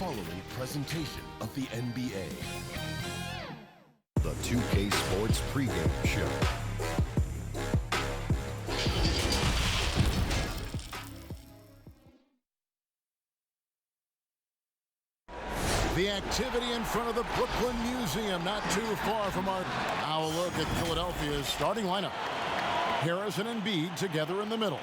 following presentation of the NBA. The 2K Sports pregame show. The activity in front of the Brooklyn Museum, not too far from our... Now a look at Philadelphia's starting lineup. Harris and Embiid together in the middle.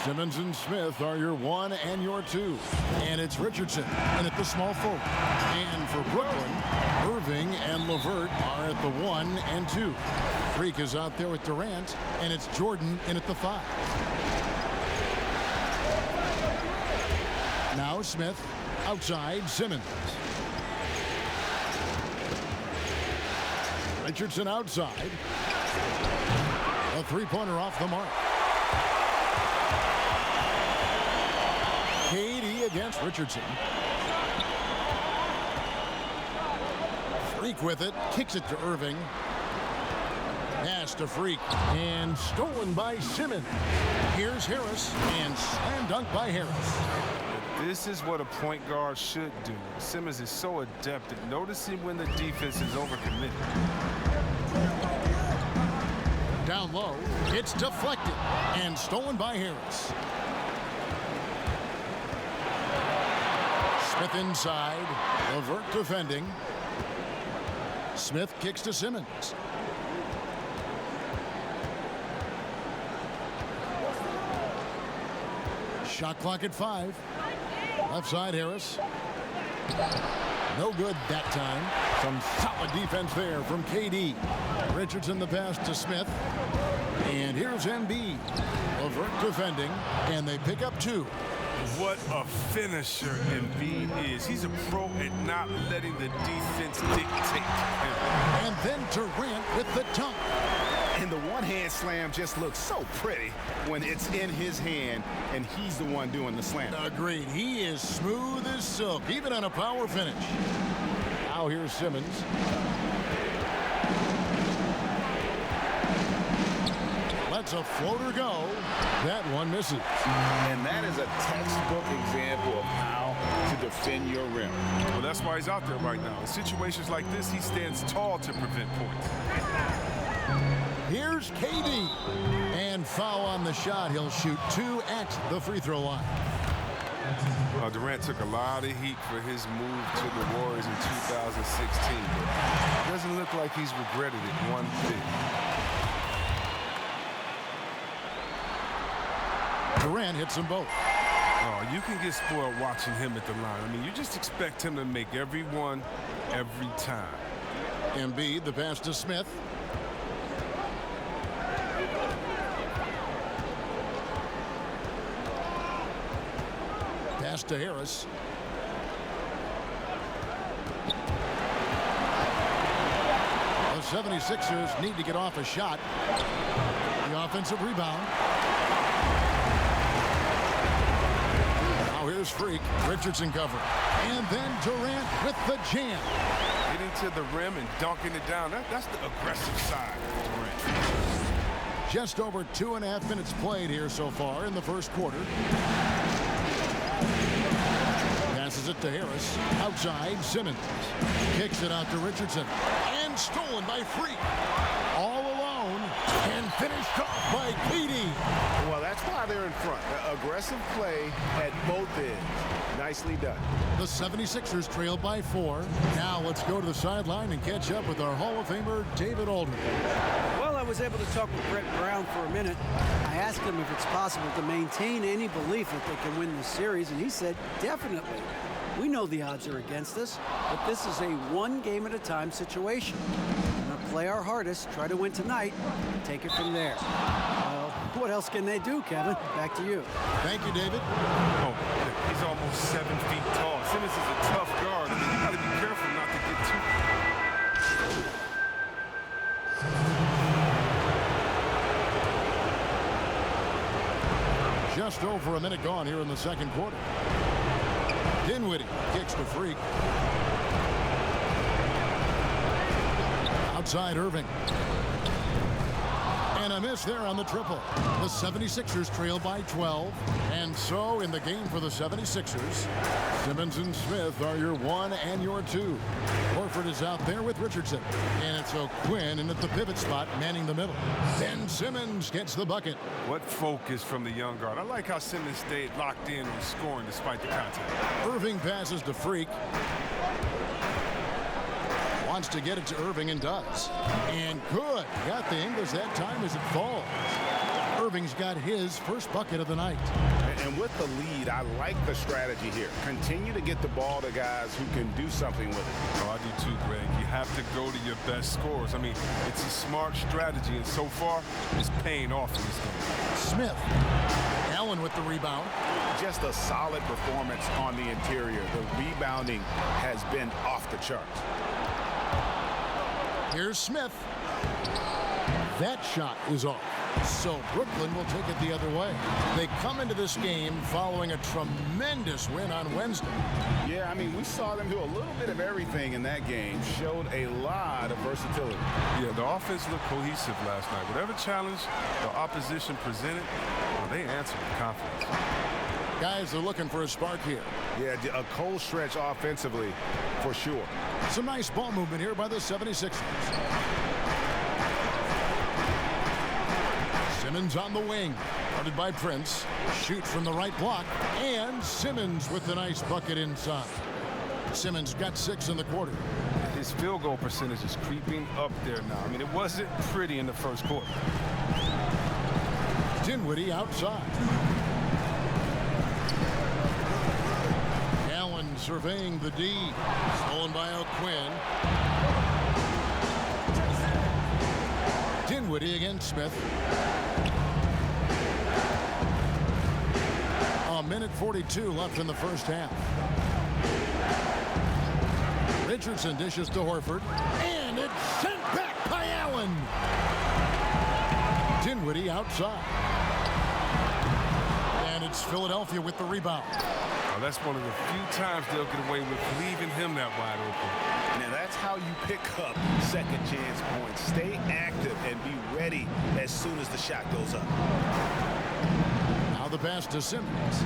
Simmons and Smith are your 1 and your 2. And it's Richardson in at the small forward. And for Brooklyn, Irving and LeVert are at the 1 and 2. Freak is out there with Durant, and it's Jordan in at the 5. Now Smith, outside Simmons. Richardson outside. A three-pointer off the mark. KD against Richardson. Freak with it. Kicks it to Irving. Pass to Freak. And stolen by Simmons. Here's Harris. And slam dunk by Harris. This is what a point guard should do. Simmons is so adept at noticing when the defense is overcommitted. Down low, it's deflected and stolen by Harris. Smith inside, LeVert defending. Smith kicks to Simmons. Shot clock at 5. Left side, Harris. No good that time. Some solid defense there from KD. Richardson the pass to Smith. And here's Embiid. LeVert defending. And they pick up 2. What a finisher Embiid is. He's a pro at not letting the defense dictate him. And then Durant with the dunk. And the one-hand slam just looks so pretty when it's in his hand and he's the one doing the slam. Agreed. He is smooth as silk, even on a power finish. Now here's Simmons. Lets a floater go. That one misses. And that is a textbook example of how to defend your rim. Well, that's why he's out there right now. In situations like this, he stands tall to prevent points. Here's KD. And foul on the shot. He'll shoot 2 at the free throw line. Durant took a lot of heat for his move to the Warriors in 2016. But it doesn't look like he's regretted it one bit. Durant hits them both. Oh, you can get spoiled watching him at the line. I mean, you just expect him to make every one, every time. Embiid, the pass to Smith. Pass to Harris. The 76ers need to get off a shot. The offensive rebound. Now here's Freak. Richardson cover. And then Durant with the jam. Getting to the rim and dunking it down. That's the aggressive side of Durant. Just over 2.5 minutes played here so far in the first quarter. Passes it to Harris. Outside, Simmons. Kicks it out to Richardson. And stolen by Freak. All alone. And finished off by KD. Well, that's why they're in front. Aggressive play at both ends. Nicely done. The 76ers trail by 4. Now let's go to the sideline and catch up with our Hall of Famer, David Aldridge. Well, I was able to talk with Brett Brown for a minute. I asked him if it's possible to maintain any belief that they can win this series, and he said, definitely. We know the odds are against us, but this is a one-game-at-a-time situation. We're going to play our hardest, try to win tonight, and take it from there. Well, what else can they do, Kevin? Back to you. Thank you, David. Oh, he's almost 7 feet tall. Simmons is a tough guard. I mean, you got to be careful not to get too... Just over a minute gone here in the second quarter. Dinwiddie kicks to Freak. Outside Irving. And a miss there on the triple. The 76ers trail by 12. And so in the game for the 76ers, Simmons and Smith are your 1 and your 2. Horford is out there with Richardson. And it's O'Quinn in at the pivot spot, manning the middle. Ben Simmons gets the bucket. What focus from the young guard. I like how Simmons stayed locked in on scoring despite the contact. Irving passes to Freak. Wants to get it to Irving and does. And good. Got the English that time as it falls. Irving's got his first bucket of the night. And with the lead, I like the strategy here. Continue to get the ball to guys who can do something with it. Oh, I do too, Greg. You have to go to your best scorers. I mean, it's a smart strategy, and so far, it's paying off in this game. Smith. Allen with the rebound. Just a solid performance on the interior. The rebounding has been off the charts. Here's Smith. That shot is off. So Brooklyn will take it the other way. They come into this game following a tremendous win on Wednesday. Yeah, I mean, we saw them do a little bit of everything in that game. Showed a lot of versatility. Yeah, the offense looked cohesive last night. Whatever challenge the opposition presented, well, they answered with confidence. Guys are looking for a spark here. Yeah, a cold stretch offensively for sure. Some nice ball movement here by the 76ers. Simmons on the wing, guarded by Prince. Shoots from the right block, and Simmons with the nice bucket inside. Simmons got 6 in the quarter. His field goal percentage is creeping up there now. I mean, it wasn't pretty in the first quarter. Dinwiddie outside. Allen surveying the D. Stolen by O'Quinn. Dinwiddie against Smith. A minute 42 left in the first half. Richardson dishes to Horford. And it's sent back by Allen. Dinwiddie outside. And it's Philadelphia with the rebound. Well, that's one of the few times they'll get away with leaving him that wide open. Now that's how you pick up second chance points. Stay active and be ready as soon as the shot goes up. Now the pass to Simmons.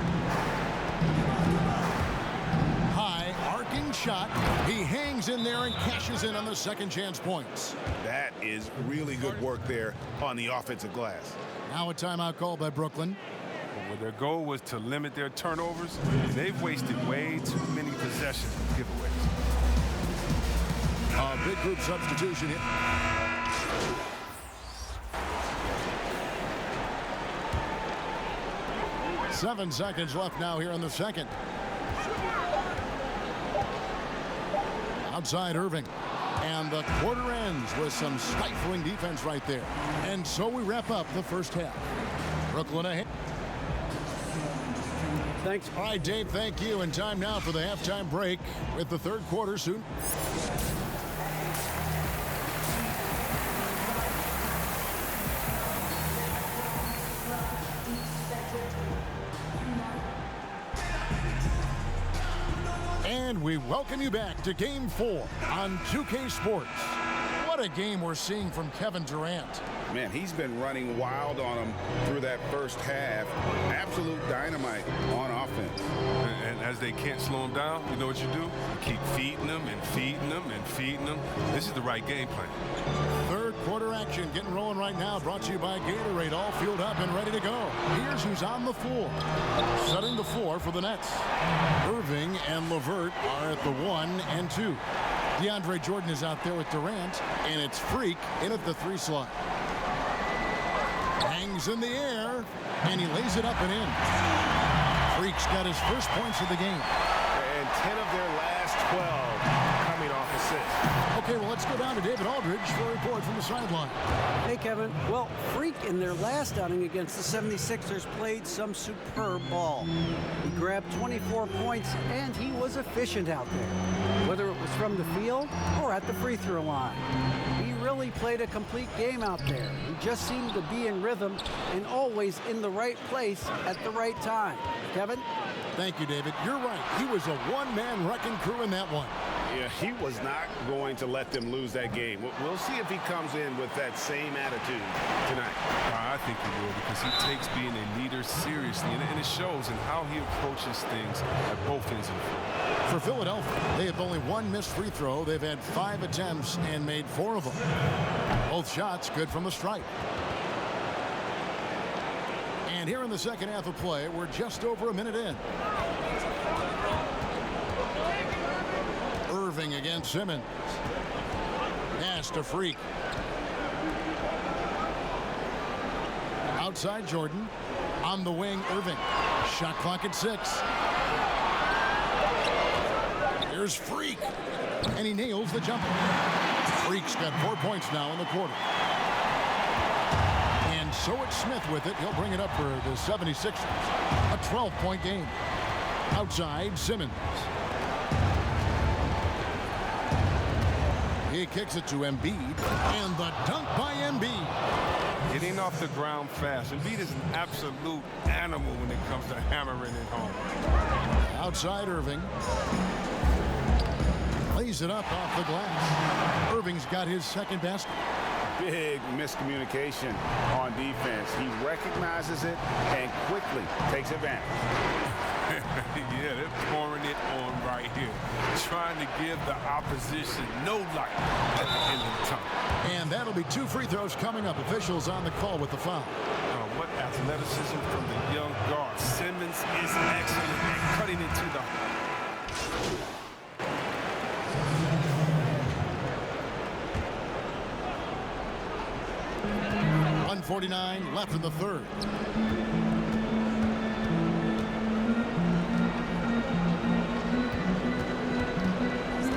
High arcing shot. He hangs in there and cashes in on the second chance points. That is really good work there on the offensive glass. Now a timeout called by Brooklyn. Well, their goal was to limit their turnovers. They've wasted way too many possessions with giveaways. A big group substitution here. Seven seconds left now here in the second. Outside Irving. And the quarter ends with some stifling defense right there. And so we wrap up the first half. Brooklyn ahead. Thanks. All right, Dave, thank you. And time now for the halftime break with the third quarter soon. And we welcome you back to Game 4 on 2K Sports. What a game we're seeing from Kevin Durant. Man, he's been running wild on them through that first half. Absolute dynamite on offense. And as they can't slow him down, you know what you do? You keep feeding them and feeding them and feeding them. This is the right game plan. Third quarter action getting rolling right now. Brought to you by Gatorade. All fueled up and ready to go. Here's who's on the floor. Setting the floor for the Nets. Irving and LeVert are at the 1 and 2. DeAndre Jordan is out there with Durant. And it's Freak in at the 3 slot. Hangs in the air. And he lays it up and in. Freak's got his first points of the game. And 10 of their last 12 coming off assists. Okay, well, let's go down to David Aldridge for a report from the sideline. Hey, Kevin. Well, Freak in their last outing against the 76ers played some superb ball. He grabbed 24 points, and he was efficient out there, whether it was from the field or at the free throw line. He really played a complete game out there. He just seemed to be in rhythm and always in the right place at the right time. Kevin? Thank you, David. You're right. He was a one-man wrecking crew in that one. Yeah, he was not going to let them lose that game. We'll see if he comes in with that same attitude tonight. I think he will, because he takes being a leader seriously, and it shows in how he approaches things at both ends of the floor. For Philadelphia, they have only one missed free throw. They've had 5 attempts and made 4 of them. Both shots good from the stripe. And here in the second half of play, we're just over a minute in. Irving against Simmons. Pass to Freak. Outside Jordan. On the wing, Irving. Shot clock at 6. Here's Freak. And he nails the jumper. Freak's got 4 points now in the quarter. And so it's Smith with it. He'll bring it up for the 76ers. A 12-point game. Outside, Simmons. He kicks it to Embiid. And the dunk by Embiid. Getting off the ground fast. Embiid is an absolute animal when it comes to hammering it home. Outside Irving. Lays it up off the glass. Irving's got his second basket. Big miscommunication on defense. He recognizes it and quickly takes advantage. Yeah, they're pouring it on right here. Trying to give the opposition no light at the end of the tunnel. And that'll be 2 free throws coming up. Officials on the call with the foul. What athleticism from the young guard. Simmons is excellent at cutting into the... 1:49 left in the third.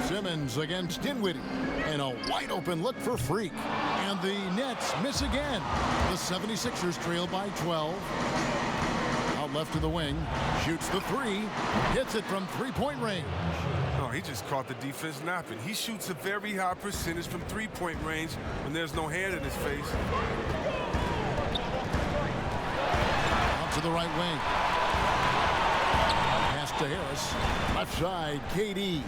Simmons against Dinwiddie. And a wide open look for Freak. And the Nets miss again. The 76ers trail by 12. Out left to the wing. Shoots the 3. Hits it from 3-point range. Oh, he just caught the defense napping. He shoots a very high percentage from 3-point range when there's no hand in his face. Out to the right wing. Pass to Harris. Left side, KD.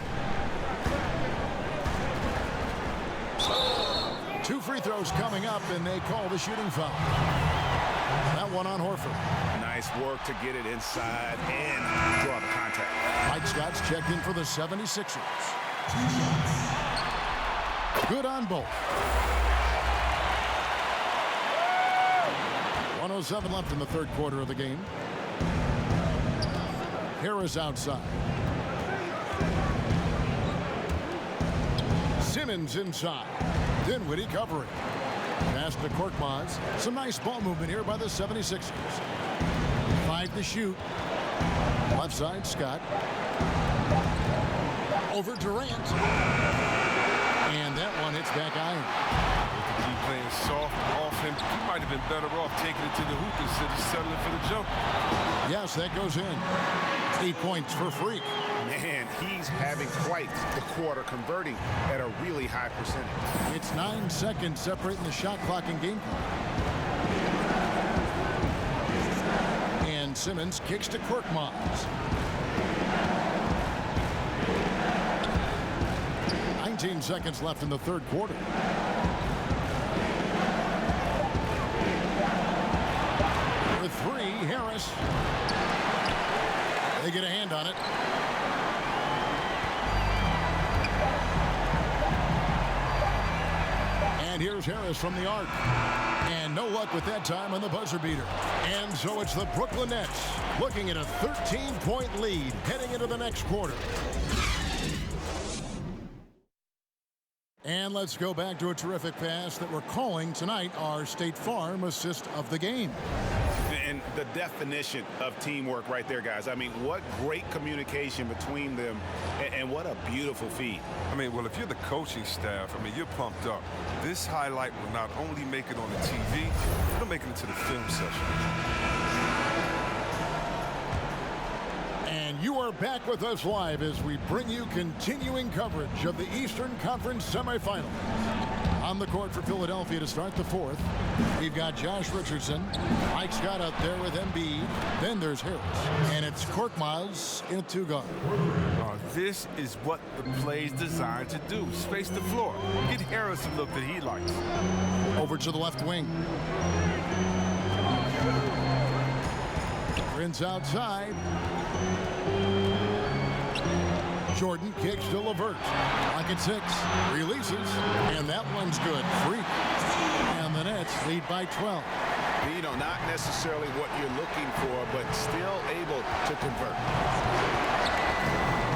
2 free throws coming up, and they call the shooting foul. That one on Horford. Nice work to get it inside and draw the contact. Mike Scott's checked in for the 76ers. Good on both. 1:07 left in the third quarter of the game. Harris outside. Simmons inside. Dinwiddie covering. Pass to Korkmaz. Some nice ball movement here by the 76ers. 5 to shoot. Left side, Scott. Over Durant. And that one hits back iron. With the D playing soft off him, he might have been better off taking it to the hoop instead of settling for the jump. Yes, that goes in. 8 points for Freak. Man, he's having quite the quarter, converting at a really high percentage. It's 9 seconds separating the shot clock and game clock. And Simmons kicks to Korkmaz. 19 seconds left in the third quarter. With 3, Harris. They get a hand on it. And here's Harris from the arc. And no luck with that time on the buzzer beater. And so it's the Brooklyn Nets looking at a 13-point lead heading into the next quarter. And let's go back to a terrific pass that we're calling tonight our State Farm assist of the game. And the definition of teamwork right there, guys. I mean, what great communication between them, and what a beautiful feed. I mean, well, if you're the coaching staff, I mean, you're pumped up. This highlight will not only make it on the TV, it'll make it into the film session. And you are back with us live as we bring you continuing coverage of the Eastern Conference semifinals. On the court for Philadelphia to start the fourth, we've got Josh Richardson. Mike Scott out there with Embiid. Then there's Harris. And it's Korkmaz in a 2-guard. This is what the play's designed to do. Space the floor. Get Harris a look that he likes. Over to the left wing. Prince outside. Jordan kicks to Levert. Lock at 6. Releases. And that one's good. Freak. And the Nets lead by 12. You know, not necessarily what you're looking for, but still able to convert.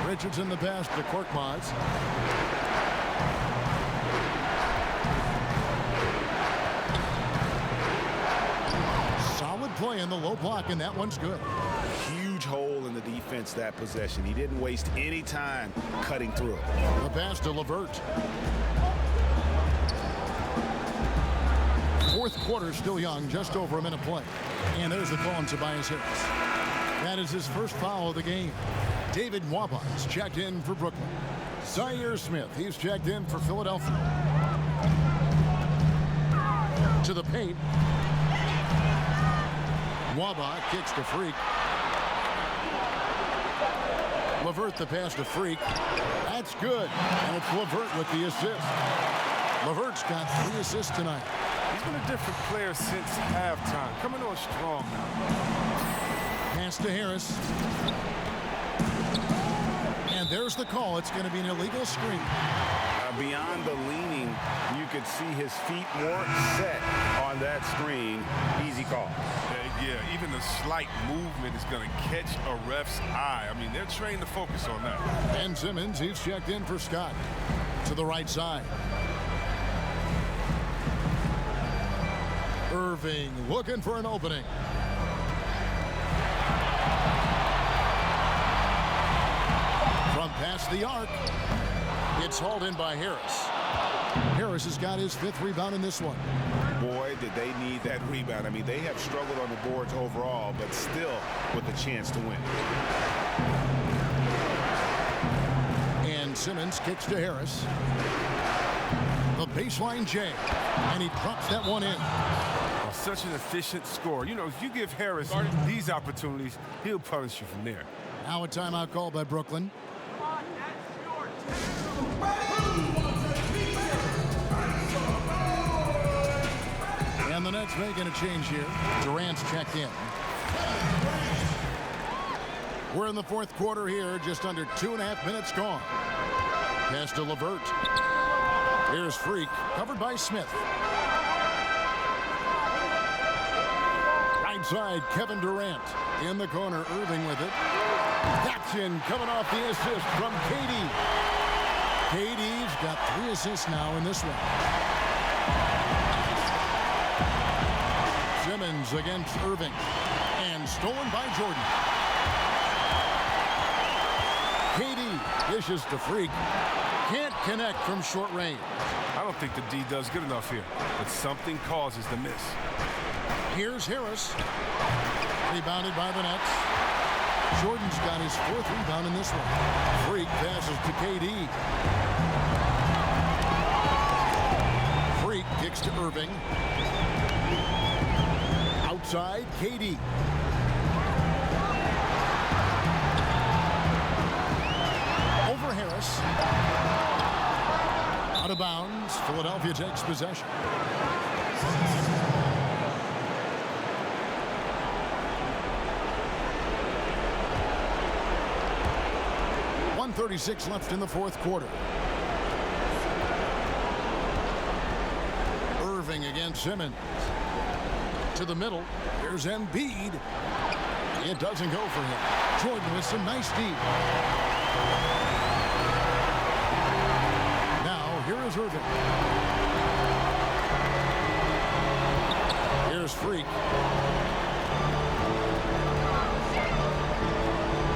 Richardson the pass to Korkmaz. Solid play in the low block, and that one's good. Huge hole in the defense that possession. He didn't waste any time cutting through it. The pass to Levert. Fourth quarter still young, just over a minute play. And there's the call on Tobias Harris. That is his first foul of the game. David Nwabah's checked in for Brooklyn. Zaire Smith, he's checked in for Philadelphia. To the paint. Nwabah kicks to Freak. Levert the pass to Freak. That's good. And it's Levert with the assist. Levert's got 3 assists tonight. He's been a different player since halftime. Coming on strong now. Pass to Harris. And there's the call. It's going to be an illegal screen. Beyond the leaning, you could see his feet weren't set on that screen. Easy call. Yeah, even the slight movement is going to catch a ref's eye. I mean, they're trained to focus on that. Ben Simmons, he's checked in for Scott. To the right side. Irving looking for an opening. From past the arc. It's hauled in by Harris. Harris has got his 5th rebound in this one. Boy, did they need that rebound. I mean, they have struggled on the boards overall, but still with a chance to win. And Simmons kicks to Harris. The baseline J. And he drops that one in. Such an efficient scorer. You know, if you give Harris these opportunities, he'll punish you from there. Now a timeout called by Brooklyn. And the Nets making a change here. Durant's checked in. We're in the 4th quarter here, just under 2.5 minutes gone. Pass to Levert. Here's Freak, covered by Smith. Right side, Kevin Durant. In the corner, Irving with it. That's in, coming off the assist from KD. KD's got 3 assists now in this one. Simmons against Irving. And stolen by Jordan. KD dishes to Freak. Can't connect from short range. I don't think the D does good enough here, but something causes the miss. Here's Harris. Rebounded by the Nets. Jordan's got his 4th rebound in this one. Freak passes to KD. Freak kicks to Irving. Outside, KD. Over Harris. Out of bounds. Philadelphia takes possession. .36 left in the 4th quarter. Irving against Simmons. To the middle. There's Embiid. It doesn't go for him. Jordan with some nice D. Now, here is Irving. Here's Freak.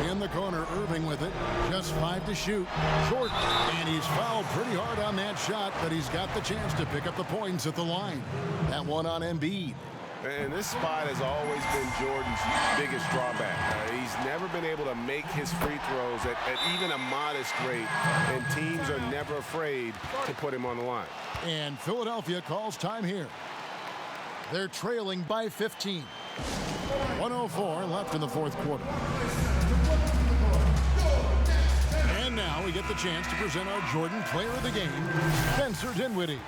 In the corner, Irving with it. Just 5 to shoot. Jordan. And he's fouled pretty hard on that shot, but he's got the chance to pick up the points at the line. That one on Embiid. And this spot has always been Jordan's biggest drawback. He's never been able to make his free throws at even a modest rate, and teams are never afraid to put him on the line. And Philadelphia calls time here. They're trailing by 15. 1:04 left in the 4th quarter. And we get the chance to present our Jordan Player of the Game, Spencer Dinwiddie.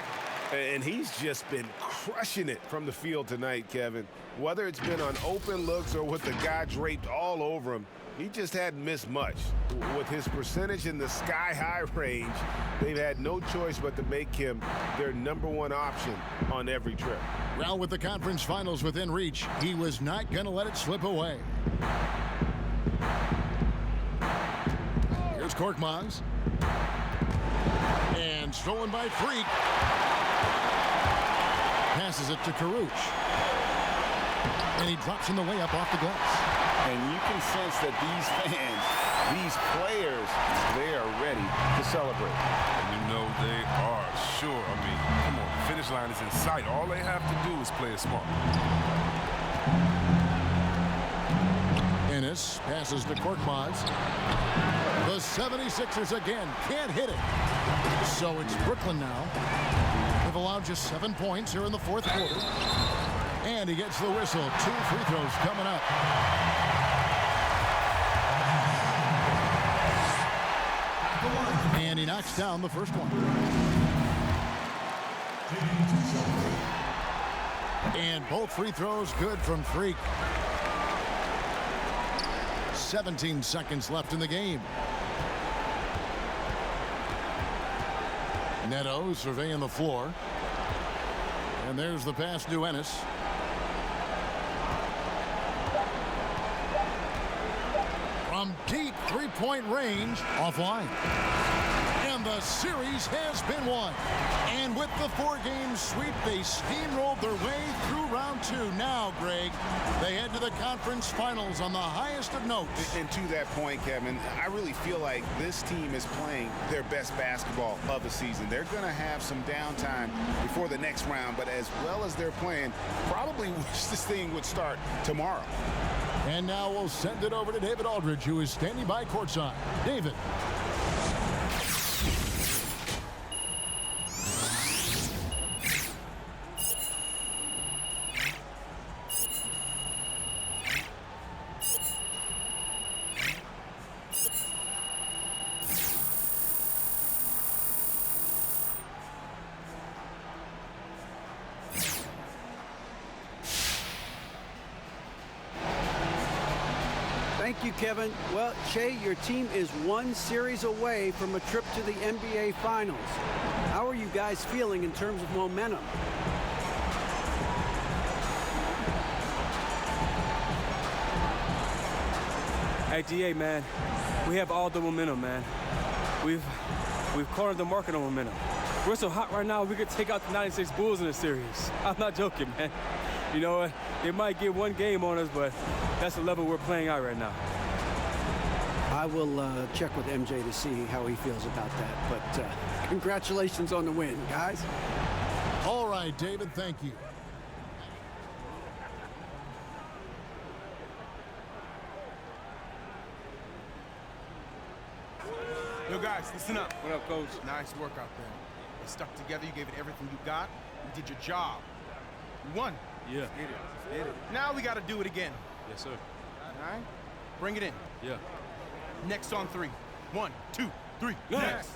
And he's just been crushing it from the field tonight, Kevin. Whether it's been on open looks or with the guy draped all over him, he just hadn't missed much. With his percentage in the sky-high range, they've had no choice but to make him their #1 option on every trip. Well, with the conference finals within reach, he was not going to let it slip away. Here's Korkmaz. And stolen by Freak. Passes it to Karuch. And he drops in the layup off the glass. And you can sense that these fans, these players, they are ready to celebrate. You know they are, sure. I mean, come on, the finish line is in sight. All they have to do is play it smart. Ennis passes to Korkmaz. The 76ers again can't hit it. So it's Brooklyn now. They've allowed just 7 points here in the fourth quarter. And he gets the whistle. 2 free throws coming up. And he knocks down the first one. And both free throws good from Freak. 17 seconds left in the game. Neto surveying the floor. And there's the pass to Ennis. From deep three-point range, offline. And the series has been won. And with the 4-game sweep, they steamrolled their way through round 2. Now, Greg, they head to the conference finals on the highest of notes. And to that point, Kevin, I really feel like this team is playing their best basketball of the season. They're going to have some downtime before the next round, but as well as they're playing, probably wish this thing would start tomorrow. And now we'll send it over to David Aldridge, who is standing by courtside. David. Thank you, Kevin. Well, Shea, your team is 1 series away from a trip to the NBA Finals. How are you guys feeling in terms of momentum? Hey, DA, man, we have all the momentum, man. We've cornered the market on momentum. We're so hot right now, we could take out the 96 Bulls in a series. I'm not joking, man. You know what? They might get 1 game on us, but that's the level we're playing out right now. I will check with MJ to see how he feels about that. But congratulations on the win, guys. All right, David, thank you. Yo, guys, listen up. What up, Coach? Nice work out there. You stuck together, you gave it everything you got, you did your job. You won. Yeah. Let's get it. Now we got to do it again. Yes, sir. All right? Bring it in. Yeah. Next on 3. 1, 2, 3. Next.